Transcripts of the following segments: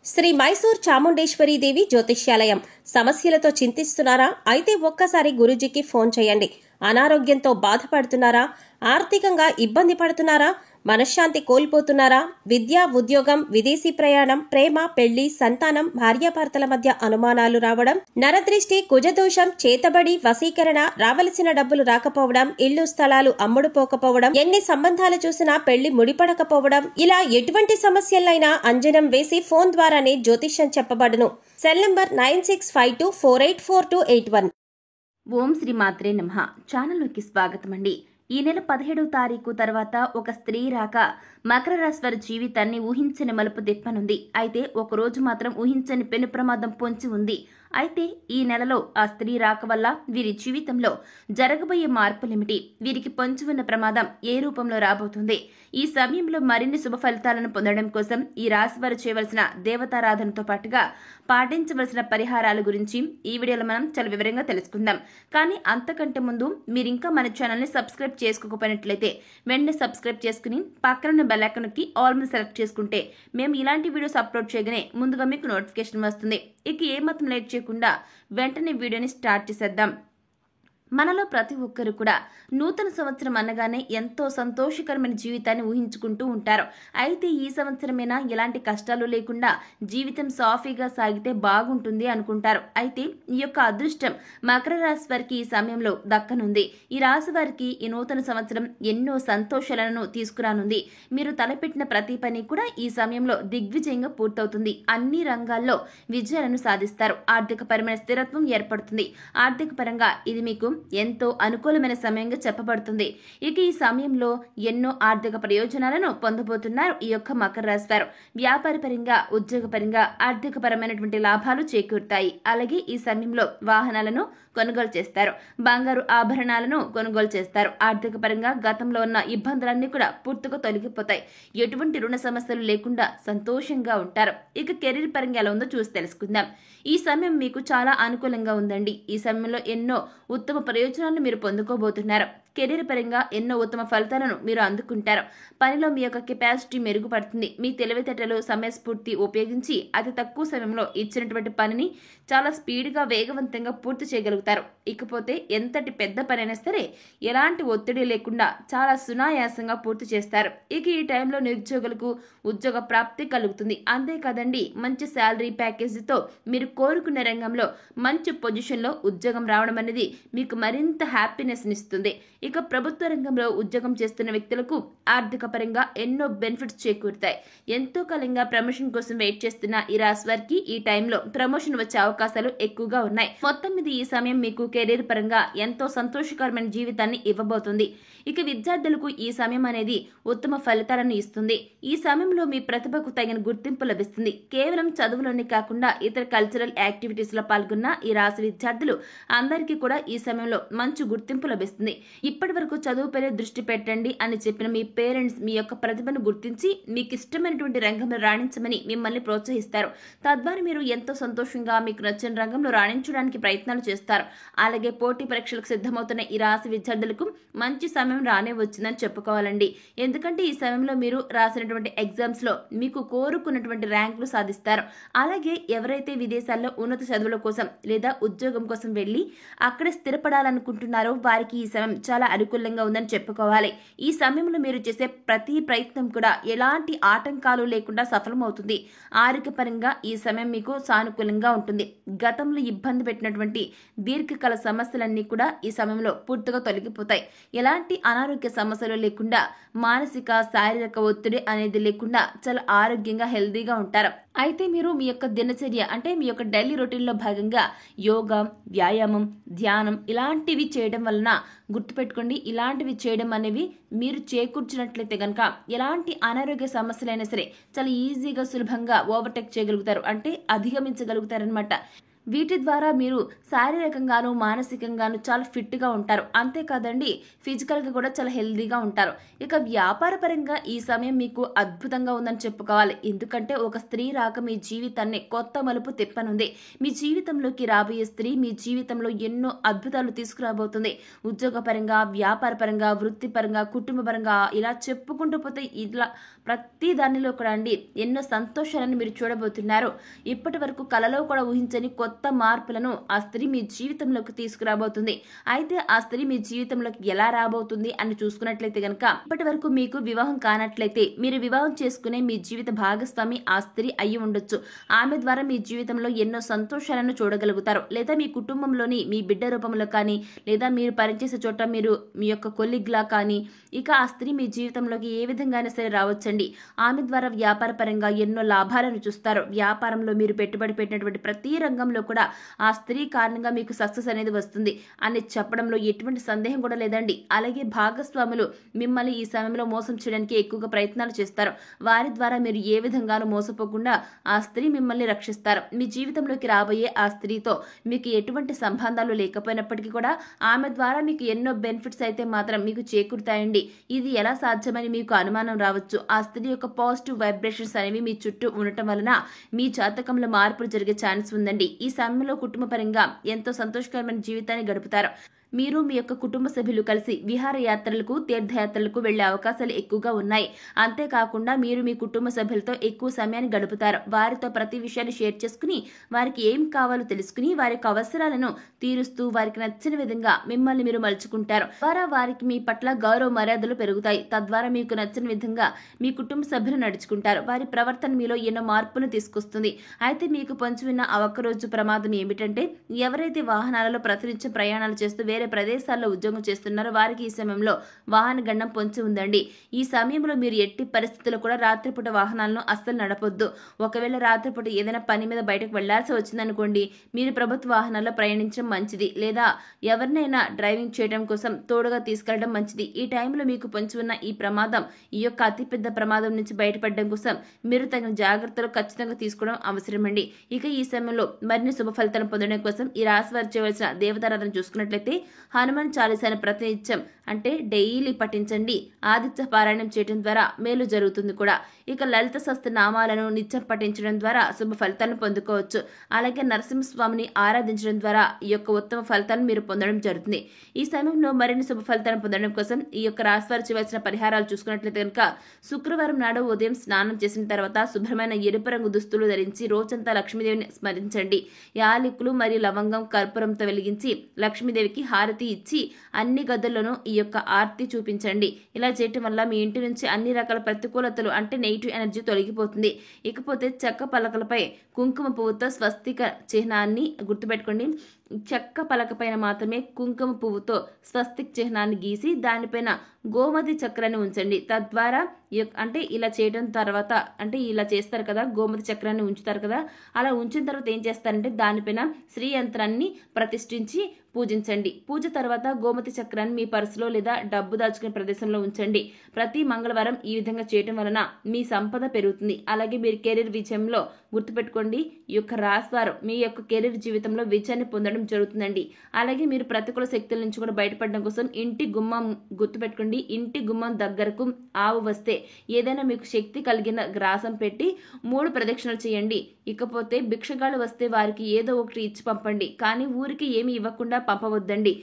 శ్రీ మైసూర్ చాముండేశ్వరి దేవి జ్యోతిష్యాలయం. సమస్యలతో చింతిస్తున్నారా? అయితే ఒక్కసారి గురూజీకి ఫోన్ చేయండి. అనారోగ్యంతో బాధపడుతున్నారా? ఆర్థికంగా ఇబ్బంది పడుతున్నారా? మనశ్శాంతి కోల్పోతున్నారా? విద్య, ఉద్యోగం, విదేశీ ప్రయాణం, ప్రేమ, పెళ్లి, సంతానం, భార్యాభర్తల మధ్య అనుమానాలు రావడం, నరదృష్టి, కుజదోషం, చేతబడి, వశీకరణ, రావలసిన డబ్బులు రాకపోవడం, ఇళ్లు స్థలాలు అమ్ముడుపోకపోవడం, ఎన్ని సంబంధాలు చూసినా పెళ్లి ముడిపడకపోవడం, ఇలా ఎటువంటి సమస్యలైనా అంజనం వేసి ఫోన్ ద్వారానే జ్యోతిష్యం చెప్పబడును. Cell number 9652484281. ఓం శ్రీ మాత్రే నమః. ఛానల్లోకి స్వాగతం అండి. ఈ నెల 17వ తారీఖు తర్వాత ఒక స్త్రీ రాక మకర రాశి వారి జీవితాన్ని ఊహించని మలుపు తిప్పనుంది. అయితే ఒకరోజు మాత్రం ఊహించని పెను ప్రమాదం పొంచి ఉంది. అయితే ఈ నెలలో ఆ స్త్రీ రాక వల్ల వీరి జీవితంలో జరగబోయే మార్పులేమిటి, వీరికి పొంచి ఉన్న ప్రమాదం ఏ రూపంలో రాబోతుంది, ఈ సమయంలో మరిన్ని శుభ ఫలితాలను పొందడం కోసం ఈ రాశి వారు చేయవలసిన దేవతారాధనతో పాటుగా పాటించవలసిన పరిహారాల గురించి ఈ వీడియోలో మనం చాలా వివరంగా తెలుసుకుందాం. కానీ అంతకంటే ముందు మీరు ఇంకా మన ఛానల్ని సబ్స్క్రైబ్ చేసుకోకపోయినట్లయితే వెంటనే సబ్స్క్రైబ్ చేసుకుని పక్కన బెల్ ఐకాన్ నొక్కి ఆల్ మీద సెలెక్ట్ చేసుకుంటే మేము ఇలాంటి వీడియోస్ అప్లోడ్ చేయగానే ముందుగా మీకు నోటిఫికేషన్ వస్తుంది. ఇక ఏమాత్రం లేట్ చేయకుండా వెంటనే వీడియోని స్టార్ట్ చేసేద్దాం. మనలో ప్రతి ఒక్కరు కూడా నూతన సంవత్సరం అనగానే ఎంతో సంతోషకరమైన జీవితాన్ని ఊహించుకుంటూ ఉంటారు. అయితే ఈ సంవత్సరమైనా ఎలాంటి కష్టాలు లేకుండా జీవితం సాఫీగా సాగితే బాగుంటుంది అనుకుంటారు. అయితే ఈ యొక్క అదృష్టం మకర రాశి వారికి ఈ సమయంలో దక్కనుంది. ఈ రాశి వారికి ఈ నూతన సంవత్సరం ఎన్నో సంతోషాలను తీసుకురానుంది. మీరు తలపెట్టిన ప్రతి పని కూడా ఈ సమయంలో దిగ్విజయంగా పూర్తవుతుంది. అన్ని రంగాల్లో విజయాలను సాధిస్తారు. ఆర్థిక పరమైన స్థిరత్వం ఏర్పడుతుంది. ఆర్థిక పరంగా ఇది మీకు ఎంతో అనుకూలమైన సమయంగా చెప్పబడుతుంది. ఇక ఈ సమయంలో ఎన్నో ఆర్థిక ప్రయోజనాలను పొందబోతున్నారు ఈ యొక్క మకర రాశి వారు. వ్యాపార పరంగా, ఉద్యోగ పరంగా ఆర్థిక పరమైనటువంటి లాభాలు చేకూరుతాయి. అలాగే ఈ సమయంలో వాహనాలను కొనుగోలు చేస్తారు. బంగారు ఆభరణాలను కొనుగోలు చేస్తారు. ఆర్థిక పరంగా గతంలో ఉన్న ఇబ్బందులన్నీ కూడా పూర్తిగా తొలగిపోతాయి. ఎటువంటి రుణ సమస్యలు లేకుండా సంతోషంగా ఉంటారు. ఇక కెరీర్ పరంగా ఎలా ఉందో చూసి తెలుసుకుందాం. ఈ సమయం మీకు చాలా అనుకూలంగా ఉందండి. ఈ సమయంలో ఎన్నో ఉత్తమ ప్రయోజనాలను మీరు పొందుకోబోతున్నారు. కెరీర్ పరంగా ఎన్నో ఉత్తమ ఫలితాలను మీరు అందుకుంటారు. పనిలో మీ యొక్క కెపాసిటీ మెరుగుపడుతుంది. మీ తెలివితేటలు, సమయస్ఫూర్తి ఉపయోగించి అతి తక్కువ సమయంలో ఇచ్చినటువంటి పనిని చాలా స్పీడ్గా, వేగవంతంగా పూర్తి చేయగలుగుతారు. ఇకపోతే ఎంతటి పెద్ద పనైనా సరే ఎలాంటి ఒత్తిడి లేకుండా చాలా సునాయాసంగా పూర్తి చేస్తారు. ఇక ఈ టైంలో నిరుద్యోగులకు ఉద్యోగ ప్రాప్తి కలుగుతుంది. అంతేకాదండి, మంచి శాలరీ ప్యాకేజీతో మీరు కోరుకున్న రంగంలో మంచి పొజిషన్లో ఉద్యోగం రావడం అనేది మీకు మరింత హ్యాపీనెస్ ఇస్తుంది. ఇక ప్రభుత్వ రంగంలో ఉద్యోగం చేస్తున్న వ్యక్తులకు ఆర్థిక పరంగా ఎన్నో బెనిఫిట్స్ చేకూరుతాయి. ఎంతో కాలంగా ప్రమోషన్ కోసం వెయిట్ చేస్తున్న ఈ రాశి వారికి ఈ టైంలో ప్రమోషన్ వచ్చే అవకాశాలు ఎక్కువగా ఉన్నాయి. మొత్తం మీద ఈ సమయం మీకు కెరీర్ పరంగా ఎంతో సంతోషకరమైన జీవితాన్ని ఇవ్వబోతుంది. ఇక విద్యార్థులకు ఈ సమయం అనేది ఉత్తమ ఫలితాలను ఇస్తుంది. ఈ సమయంలో మీ ప్రతిభకు తగిన గుర్తింపు లభిస్తుంది. కేవలం చదువులోనే కాకుండా ఇతర కల్చరల్ యాక్టివిటీస్ లో పాల్గొన్న ఈ రాశి విద్యార్థులు అందరికీ కూడా ఈ సమయంలో మంచి గుర్తింపు లభిస్తుంది. ఇప్పటి వరకు చదువుపైనే దృష్టి పెట్టండి అని చెప్పిన మీ పేరెంట్స్ మీ యొక్క ప్రతిభను గుర్తించి మీకు ఇష్టమైనటువంటి రంగంలో రాణించమని మిమ్మల్ని ప్రోత్సహిస్తారు. తద్వారా మీరు ఎంతో సంతోషంగా మీకు నచ్చిన రంగంలో రాణించడానికి ప్రయత్నాలు చేస్తారు. అలాగే పోటీ పరీక్షలకు సిద్ధమవుతున్న ఈ రాశి విద్యార్థులకు మంచి సమయం రానే వచ్చిందని చెప్పుకోవాలండి. ఎందుకంటే ఈ సమయంలో మీరు రాసినటువంటి ఎగ్జామ్స్ లో మీకు కోరుకున్నటువంటి ర్యాంకులు సాధిస్తారు. అలాగే ఎవరైతే విదేశాల్లో ఉన్నత చదువుల కోసం లేదా ఉద్యోగం కోసం వెళ్లి అక్కడ స్థిరపడాలనుకుంటున్నారో వారికి ఈ సమయం చాలా అనుకూలంగా ఉందని చెప్పుకోవాలి. ఈ సమయంలో మీరు చేసే ప్రతి ప్రయత్నం కూడా ఎలాంటి ఆటంకాలు లేకుండా సఫలమవుతుంది. ఆరోగ్య పరంగా ఈ సమయం మీకు సానుకూలంగా ఉంటుంది. గతంలో ఇబ్బంది పెట్టినటువంటి దీర్ఘకాల సమస్యలన్నీ కూడా ఈ సమయంలో పూర్తిగా తొలగిపోతాయి. ఎలాంటి అనారోగ్య సమస్యలు లేకుండా, మానసిక, శారీరక ఒత్తిడి అనేది లేకుండా చాలా ఆరోగ్యంగా, హెల్దీగా ఉంటారు. అయితే మీరు మీ యొక్క దినచర్య అంటే మీ యొక్క డైలీ రొటీన్ లో భాగంగా యోగా, వ్యాయామం, ధ్యానం ఇలాంటివి చేయడం వలన గుర్తుపెట్టుకోండి, ఇలాంటివి చేయడం అనేవి మీరు చేకూర్చినట్లయితే గనక ఎలాంటి అనారోగ్య సమస్యలైనా సరే చాలా ఈజీగా, సులభంగా ఓవర్టేక్ చేయగలుగుతారు, అంటే అధిగమించగలుగుతారనమాట. వీటి ద్వారా మీరు శారీరకంగాను, మానసికంగాను చాలా ఫిట్గా ఉంటారు. అంతేకాదండి, ఫిజికల్గా కూడా చాలా హెల్దీగా ఉంటారు. ఇక వ్యాపార పరంగా ఈ సమయం మీకు అద్భుతంగా ఉందని చెప్పుకోవాలి. ఎందుకంటే ఒక స్త్రీ రాక మీ జీవితాన్ని కొత్త మలుపు తిప్పనుంది. మీ జీవితంలోకి రాబోయే స్త్రీ మీ జీవితంలో ఎన్నో అద్భుతాలు తీసుకురాబోతుంది. ఉద్యోగ పరంగా, వ్యాపార పరంగా, వృత్తిపరంగా, కుటుంబ పరంగా ఇలా చెప్పుకుంటూ పోతే ఇలా ప్రతి దానిలో కూడా అండి ఎన్నో సంతోషాలను మీరు చూడబోతున్నారు. ఇప్పటి వరకు కలలో కూడా ఊహించని కొత్త మార్పులను ఆ స్త్రీ మీ జీవితంలోకి తీసుకురాబోతుంది. అయితే ఆ స్త్రీ మీ జీవితంలోకి ఎలా రాబోతుంది అని చూసుకున్నట్లయితే గనక, ఇప్పటి వరకు మీకు వివాహం కానట్లయితే మీరు వివాహం చేసుకునే మీ జీవిత భాగస్వామి ఆ స్త్రీ అయ్యి ఉండొచ్చు. ఆమె ద్వారా మీ జీవితంలో ఎన్నో సంతోషాలను చూడగలుగుతారు. లేదా మీ కుటుంబంలోని మీ బిడ్డ రూపంలో కానీ, లేదా మీరు పనిచేసే చోట మీరు మీ యొక్క కొలిగ్లా కానీ, ఇక ఆ స్త్రీ మీ జీవితంలోకి ఏ విధంగానే సరే రావచ్చండి. ఆమె ద్వారా వ్యాపార పరంగా ఎన్నో లాభాలను చూస్తారు. వ్యాపారంలో మీరు పెట్టుబడి పెట్టినటువంటి ప్రతి రంగంలో కూడా ఆ స్త్రీ కారణంగా మీకు సక్సెస్ అనేది వస్తుంది అని చెప్పడంలో ఎటువంటి సందేహం కూడా లేదండి. అలాగే భాగస్వాములు మిమ్మల్ని ఈ సమయంలో మోసం చేయడానికి ఎక్కువగా ప్రయత్నాలు చేస్తారు. వారి ద్వారా మీరు ఏ విధంగానూ మోసపోకుండా ఆ స్త్రీ మిమ్మల్ని రక్షిస్తారు. మీ జీవితంలోకి రాబోయే ఆ స్త్రీతో మీకు ఎటువంటి సంబంధాలు లేకపోయినప్పటికీ కూడా ఆమె ద్వారా మీకు ఎన్నో బెనిఫిట్స్ అయితే మాత్రం మీకు చేకూరుతాయండి. ఇది ఎలా సాధ్యమని మీకు అనుమానం రావచ్చు. ఆ స్త్రీ యొక్క పాజిటివ్ వైబ్రేషన్స్ అనేవి మీ చుట్టూ ఉండటం వలన మీ జాతకంలో మార్పులు జరిగే ఛాన్స్ ఉందండి. ఈ సమయంలో కుటుంబ పరంగా ఎంతో సంతోషకరమైన జీవితాన్ని గడుపుతారు. మీరు మీ యొక్క కుటుంబ సభ్యులు కలిసి విహారయాత్రలకు, తీర్థయాత్రలకు వెళ్లే అవకాశాలు ఎక్కువగా ఉన్నాయి. అంతేకాకుండా మీరు మీ కుటుంబ సభ్యులతో ఎక్కువ సమయాన్ని గడుపుతారు. వారితో ప్రతి విషయాన్ని షేర్ చేసుకుని, వారికి ఏం కావాలో తెలుసుకుని, వారి యొక్క అవసరాలను తీరుస్తూ వారికి నచ్చిన విధంగా మిమ్మల్ని మీరు మలుచుకుంటారు. ద్వారా వారికి మీ పట్ల గౌరవ మర్యాదలు పెరుగుతాయి. తద్వారా మీకు నచ్చిన విధంగా మీ కుటుంబ సభ్యులు నడుచుకుంటారు. వారి ప్రవర్తన మీలో ఎన్నో మార్పును తీసుకొస్తుంది. అయితే మీకు పొంచి ఉన్న ఆ ఒక్కరోజు ప్రమాదం ఏమిటంటే, ఎవరైతే వాహనాలలో ప్రతినిత్యం ప్రయాణాలు చేస్తూ వేరే ప్రదేశాల్లో ఉద్యోగం చేస్తున్నారో వారికి ఈ సమయంలో వాహన గండం పొంచి ఉందండి. ఈ సమయంలో మీరు ఎట్టి పరిస్థితుల్లో కూడా రాత్రిపూట వాహనాలను అస్సలు నడపొద్దు. ఒకవేళ రాత్రిపూట ఏదైనా పని మీద బయటకు వెళ్లాల్సి వచ్చిందనుకోండి, మీరు ప్రభుత్వ వాహనాల్లో ప్రయాణించడం మంచిది. లేదా ఎవరినైనా డ్రైవింగ్ చేయడం కోసం తోడుగా తీసుకెళ్లడం మంచిది. ఈ టైంలో మీకు పొంచి ఉన్న ఈ ప్రమాదం, ఈ యొక్క అతిపెద్ద ప్రమాదం నుంచి బయటపడడం కోసం మీరు తగిన జాగ్రత్తలు ఖచ్చితంగా తీసుకోవడం అవసరమండి. ఇక ఈ సమయంలో మరిన్ని శుభ ఫలితాలను పొందడం కోసం ఈ రాశి వారు చేయవలసిన దేవతారాధన చూసుకున్నట్లయితే హనుమాన్ చాలీసాను ప్రతినిత్యం అంటే డైలీ పఠించండి. ఆదిత్య పారాయణం చేయడం ద్వారా మేలు జరుగుతుంది కూడా. ఇక లలిత సహస్ర నామాలను నిత్యం పఠించడం ద్వారా శుభ ఫలితాలను పొందుకోవచ్చు. అలాగే నరసింహస్వామిని ఆరాధించడం ద్వారా ఈ యొక్క ఉత్తమ ఫలితాలను మీరు పొందడం జరుగుతుంది. ఈ సమయంలో మరిన్ని శుభ ఫలితాలను పొందడం కోసం ఈ యొక్క రాశి వారు చేయవలసిన పరిహారాలు చూసుకున్నట్లయితే కనుక, శుక్రవారం నాడు ఉదయం స్నానం చేసిన తర్వాత శుభ్రమైన ఎరుపు రంగు దుస్తులు ధరించి రోజంతా లక్ష్మీదేవిని స్మరించండి. యాలకులు మరియు లవంగం కర్పూరంతో వెలిగించి లక్ష్మీదేవికి హారతి ఇచ్చి అన్ని గదుల్లోనూ ఈ యొక్క ఆర్తి చూపించండి. ఇలా చేయటం వల్ల మీ ఇంటి నుంచి అన్ని రకాల ప్రతికూలతలు అంటే నెగిటివ్ ఎనర్జీ తొలగిపోతుంది. ఇకపోతే చెక్క పలకలపై కుంకుమ పువ్వుతో స్వస్తిక చిహ్నాన్ని గుర్తుపెట్టుకోండి. చెక్క పలక పైన మాత్రమే కుంకుమ పువ్వుతో స్వస్తిక్ చిహ్నాన్ని గీసి దానిపైన గోమతి చక్రాన్ని ఉంచండి. తద్వారా అంటే ఇలా చేయడం తర్వాత అంటే ఇలా చేస్తారు కదా, గోమతి చక్రాన్ని ఉంచుతారు కదా, అలా ఉంచిన తర్వాత ఏం చేస్తారంటే దానిపైన శ్రీ యంత్రాన్ని ప్రతిష్ఠించి పూజించండి. పూజ తర్వాత గోమతి చక్రాన్ని మీ పర్సులో లేదా డబ్బు దాచుకునే ప్రదేశంలో ఉంచండి. ప్రతి మంగళవారం ఈ విధంగా చేయడం వలన మీ సంపద పెరుగుతుంది. అలాగే మీరు కెరీర్ విజయంలో గుర్తుపెట్టుకోండి, ఈ యొక్క రాశి వారు మీ యొక్క కెరీర్ జీవితంలో విజయాన్ని పొందడం జరుగుతుందండి. అలాగే మీరు ప్రతికూల శక్తుల నుంచి కూడా బయటపడడం కోసం ఇంటి గుమ్మం గుర్తుపెట్టుకోండి, ఇంటి గుమ్మం దగ్గరకు ఆవు వస్తే ఏదైనా మీకు శక్తి కలిగిన గ్రాసం పెట్టి 3 ప్రదక్షిణలు చేయండి. ఇకపోతే భిక్షగాళ్ళు వస్తే వారికి ఏదో ఒకటి ఇచ్చి పంపండి, కానీ ఊరికి ఏమి ఇవ్వకుండా పంపవద్దండి.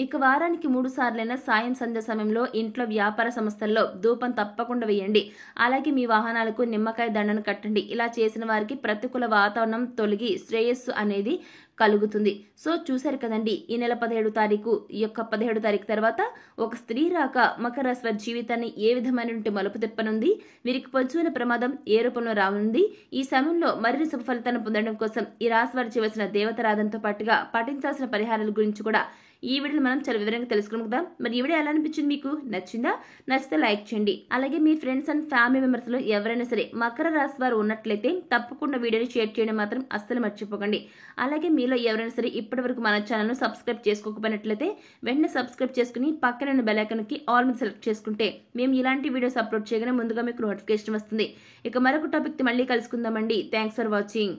ఇక వారానికి 3 సార్లైనా సాయం సంధ్య సమయంలో ఇంట్లో వ్యాపార సంస్థల్లో ధూపం తప్పకుండా వేయండి. అలాగే మీ వాహనాలకు నిమ్మకాయ దండను కట్టండి. ఇలా చేసిన వారికి ప్రతికూల వాతావరణం తొలగి శ్రేయస్సు అనేది కలుగుతుంది. సో చూశారు కదండి, ఈ నెల 17 తారీఖు ఈ యొక్క 17 తారీఖు తర్వాత ఒక స్త్రీ రాక మకర రాశి వారి జీవితాన్ని ఏ విధమైనటువంటి మలుపు తిప్పనుంది, వీరికి పొంచుకున్న ప్రమాదం ఏ రూపంలో రానుంది, ఈ సమయంలో మరిన్ని శుభ ఫలితాలను పొందడం కోసం ఈ రాశి వారు చేయవలసిన దేవతారాధనతో పాటుగా పాటించాల్సిన పరిహారాల గురించి కూడా ఈ వీడియోలో మనం చాలా వివరంగా తెలుసుకున్నాం కదా. మరి ఈ వీడియో ఎలా అనిపించింది, మీకు నచ్చిందా? నచ్చితే లైక్ చేయండి. అలాగే మీ ఫ్రెండ్స్ అండ్ ఫ్యామిలీ మెంబర్స్ లో ఎవరైనా సరే మకర రాశి వారు ఉన్నట్లయితే తప్పకుండా వీడియోని షేర్ చేయడం మాత్రం అస్సలు మర్చిపోకండి. అలాగే మీలో ఎవరైనా సరే ఇప్పటి వరకు మన ఛానల్ను సబ్స్క్రైబ్ చేసుకోకపోయినట్లయితే వెంటనే సబ్స్క్రైబ్ చేసుకుని పక్కన బెల్ ఐకాన్కి ఆల్ మీద సెలెక్ట్ చేసుకుంటే మేము ఇలాంటి వీడియోస్ అప్లోడ్ చేయగానే ముందుగా మీకు నోటిఫికేషన్ వస్తుంది. ఇక మరొక టాపిక్ మళ్ళీ కలుసుకుందామండి. Thanks for watching.